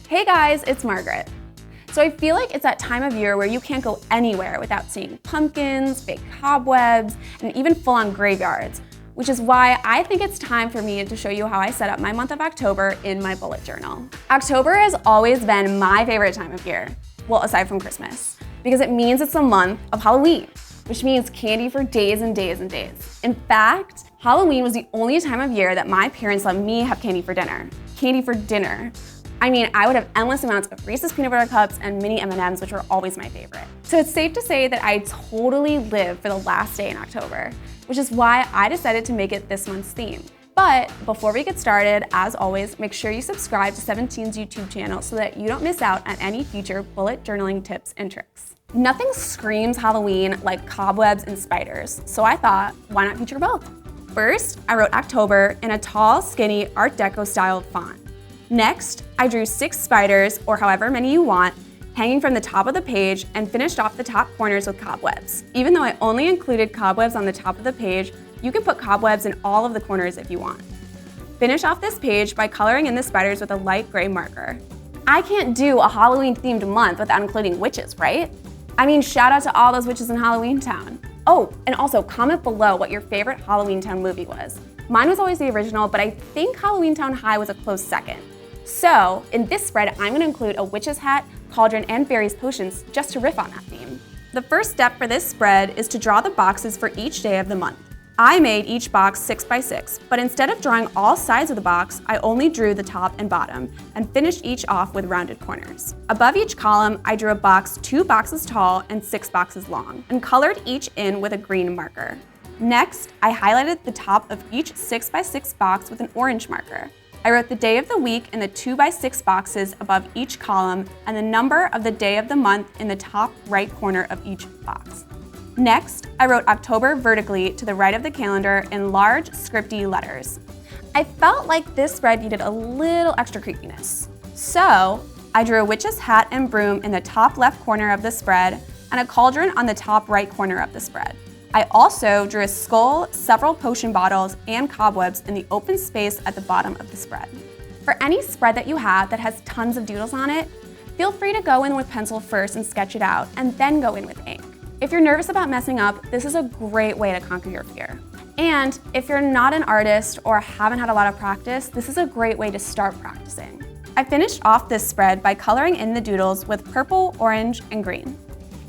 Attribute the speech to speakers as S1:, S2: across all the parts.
S1: Hey guys, it's Margaret. So I feel like it's that time of year where you can't go anywhere without seeing pumpkins, fake cobwebs, and even full-on graveyards, which is why I think it's time for me to show you how I set up my month of October in my bullet journal. October has always been my favorite time of year, well, aside from Christmas, because it means it's the month of Halloween, which means candy for days and days and days. In fact, Halloween was the only time of year that my parents let me have candy for dinner. Candy for dinner. I mean, I would have endless amounts of Reese's peanut butter cups and mini M&Ms, which were always my favorite. So it's safe to say that I totally live for the last day in October, which is why I decided to make it this month's theme. But before we get started, as always, make sure you subscribe to 17's YouTube channel so that you don't miss out on any future bullet journaling tips and tricks. Nothing screams Halloween like cobwebs and spiders, so I thought, why not feature both? First, I wrote October in a tall, skinny Art Deco styled font. Next, I drew 6 spiders, or however many you want, hanging from the top of the page and finished off the top corners with cobwebs. Even though I only included cobwebs on the top of the page, you can put cobwebs in all of the corners if you want. Finish off this page by coloring in the spiders with a light gray marker. I can't do a Halloween-themed month without including witches, right? I mean, shout out to all those witches in Halloweentown. Oh, and also comment below what your favorite Halloweentown movie was. Mine was always the original, but I think Halloweentown High was a close second. So, in this spread, I'm gonna include a witch's hat, cauldron, and fairies potions just to riff on that theme. The first step for this spread is to draw the boxes for each day of the month. I made each box 6 by 6, but instead of drawing all sides of the box, I only drew the top and bottom, and finished each off with rounded corners. Above each column, I drew a box 2 boxes tall and 6 boxes long, and colored each in with a green marker. Next, I highlighted the top of each 6 by 6 box with an orange marker. I wrote the day of the week in the 2 by 6 boxes above each column and the number of the day of the month in the top right corner of each box. Next, I wrote October vertically to the right of the calendar in large scripty letters. I felt like this spread needed a little extra creepiness. So, I drew a witch's hat and broom in the top left corner of the spread and a cauldron on the top right corner of the spread. I also drew a skull, several potion bottles, and cobwebs in the open space at the bottom of the spread. For any spread that you have that has tons of doodles on it, feel free to go in with pencil first and sketch it out, and then go in with ink. If you're nervous about messing up, this is a great way to conquer your fear. And if you're not an artist or haven't had a lot of practice, this is a great way to start practicing. I finished off this spread by coloring in the doodles with purple, orange, and green.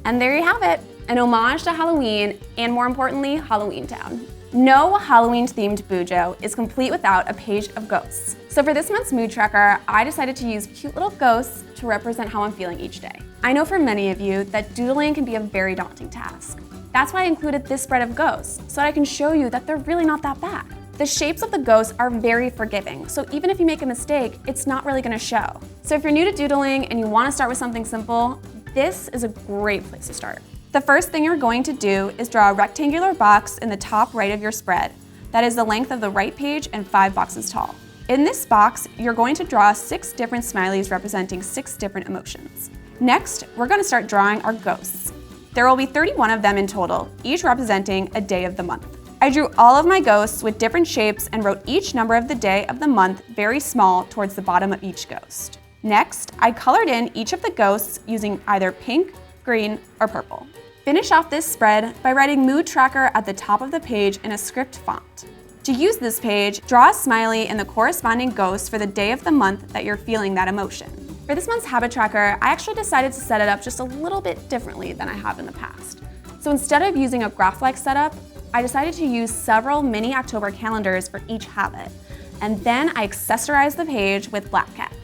S1: And there you have it. An homage to Halloween, and more importantly, Halloweentown. No Halloween-themed bujo is complete without a page of ghosts. So for this month's mood tracker, I decided to use cute little ghosts to represent how I'm feeling each day. I know for many of you that doodling can be a very daunting task. That's why I included this spread of ghosts, so that I can show you that they're really not that bad. The shapes of the ghosts are very forgiving, so even if you make a mistake, it's not really gonna show. So if you're new to doodling and you wanna start with something simple, this is a great place to start. The first thing you're going to do is draw a rectangular box in the top right of your spread. That is the length of the right page and 5 boxes tall. In this box, you're going to draw 6 different smileys representing 6 different emotions. Next, we're going to start drawing our ghosts. There will be 31 of them in total, each representing a day of the month. I drew all of my ghosts with different shapes and wrote each number of the day of the month very small towards the bottom of each ghost. Next, I colored in each of the ghosts using either pink, green, or purple. Finish off this spread by writing Mood Tracker at the top of the page in a script font. To use this page, draw a smiley and the corresponding ghost for the day of the month that you're feeling that emotion. For this month's habit tracker, I actually decided to set it up just a little bit differently than I have in the past. So instead of using a graph-like setup, I decided to use several mini October calendars for each habit. And then I accessorized the page with black cats.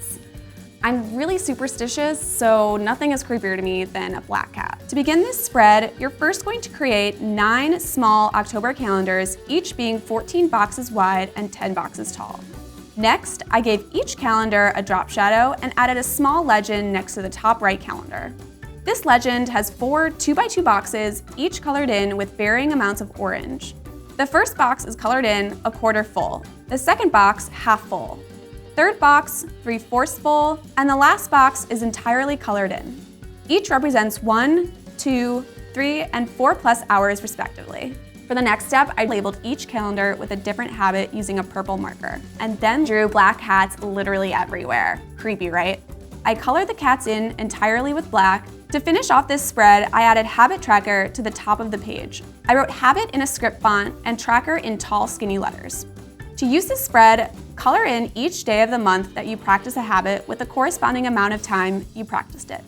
S1: I'm really superstitious, so nothing is creepier to me than a black cat. To begin this spread, you're first going to create 9 small October calendars, each being 14 boxes wide and 10 boxes tall. Next, I gave each calendar a drop shadow and added a small legend next to the top right calendar. This legend has 4 2x2 boxes, each colored in with varying amounts of orange. The first box is colored in a quarter full, the second box half full. Third box, 3/4 full, and the last box is entirely colored in. Each represents 1, 2, 3, and 4+ hours respectively. For the next step, I labeled each calendar with a different habit using a purple marker, and then drew black hats literally everywhere. Creepy, right? I colored the cats in entirely with black. To finish off this spread, I added Habit Tracker to the top of the page. I wrote Habit in a script font and Tracker in tall, skinny letters. To use this spread, color in each day of the month that you practice a habit with the corresponding amount of time you practiced it.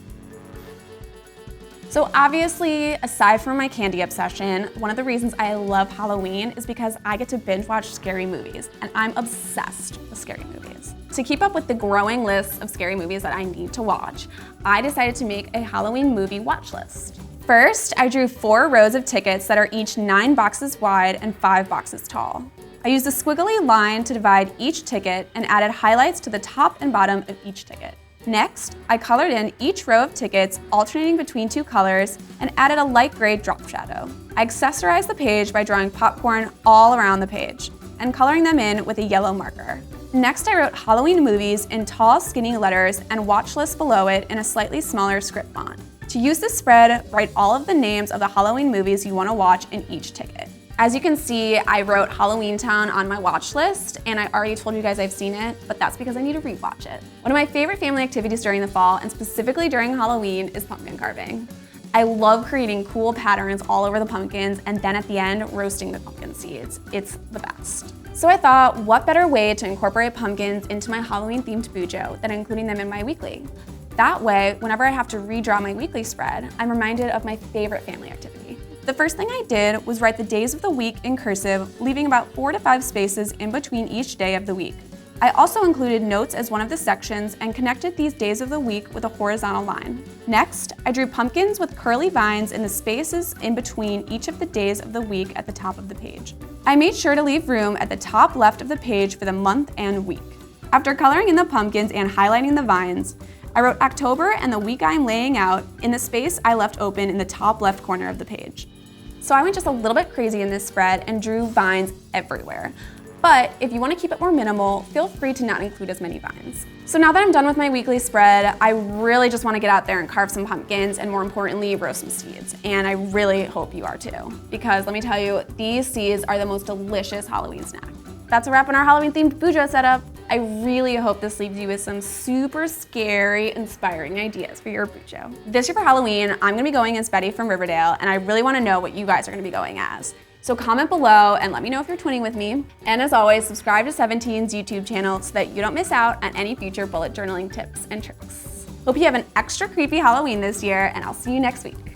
S1: So obviously, aside from my candy obsession, one of the reasons I love Halloween is because I get to binge watch scary movies, and I'm obsessed with scary movies. To keep up with the growing list of scary movies that I need to watch, I decided to make a Halloween movie watch list. First, I drew 4 rows of tickets that are each 9 boxes wide and 5 boxes tall. I used a squiggly line to divide each ticket and added highlights to the top and bottom of each ticket. Next, I colored in each row of tickets, alternating between 2 colors, and added a light gray drop shadow. I accessorized the page by drawing popcorn all around the page and coloring them in with a yellow marker. Next, I wrote Halloween movies in tall, skinny letters and watch list below it in a slightly smaller script font. To use this spread, write all of the names of the Halloween movies you want to watch in each ticket. As you can see, I wrote Halloweentown on my watch list, and I already told you guys I've seen it, but that's because I need to rewatch it. One of my favorite family activities during the fall, and specifically during Halloween, is pumpkin carving. I love creating cool patterns all over the pumpkins, and then at the end, roasting the pumpkin seeds. It's the best. So I thought, what better way to incorporate pumpkins into my Halloween-themed bujo than including them in my weekly? That way, whenever I have to redraw my weekly spread, I'm reminded of my favorite family activity. The first thing I did was write the days of the week in cursive, leaving about 4 to 5 spaces in between each day of the week. I also included notes as one of the sections and connected these days of the week with a horizontal line. Next, I drew pumpkins with curly vines in the spaces in between each of the days of the week at the top of the page. I made sure to leave room at the top left of the page for the month and week. After coloring in the pumpkins and highlighting the vines, I wrote October and the week I'm laying out in the space I left open in the top left corner of the page. So I went just a little bit crazy in this spread and drew vines everywhere. But if you want to keep it more minimal, feel free to not include as many vines. So now that I'm done with my weekly spread, I really just want to get out there and carve some pumpkins and, more importantly, roast some seeds. And I really hope you are too, because let me tell you, these seeds are the most delicious Halloween snack. That's a wrap on our Halloween-themed bujo setup. I really hope this leaves you with some super scary, inspiring ideas for your bujo. This year for Halloween, I'm gonna be going as Betty from Riverdale, and I really wanna know what you guys are gonna be going as. So comment below and let me know if you're twinning with me. And as always, subscribe to 17's YouTube channel so that you don't miss out on any future bullet journaling tips and tricks. Hope you have an extra creepy Halloween this year, and I'll see you next week.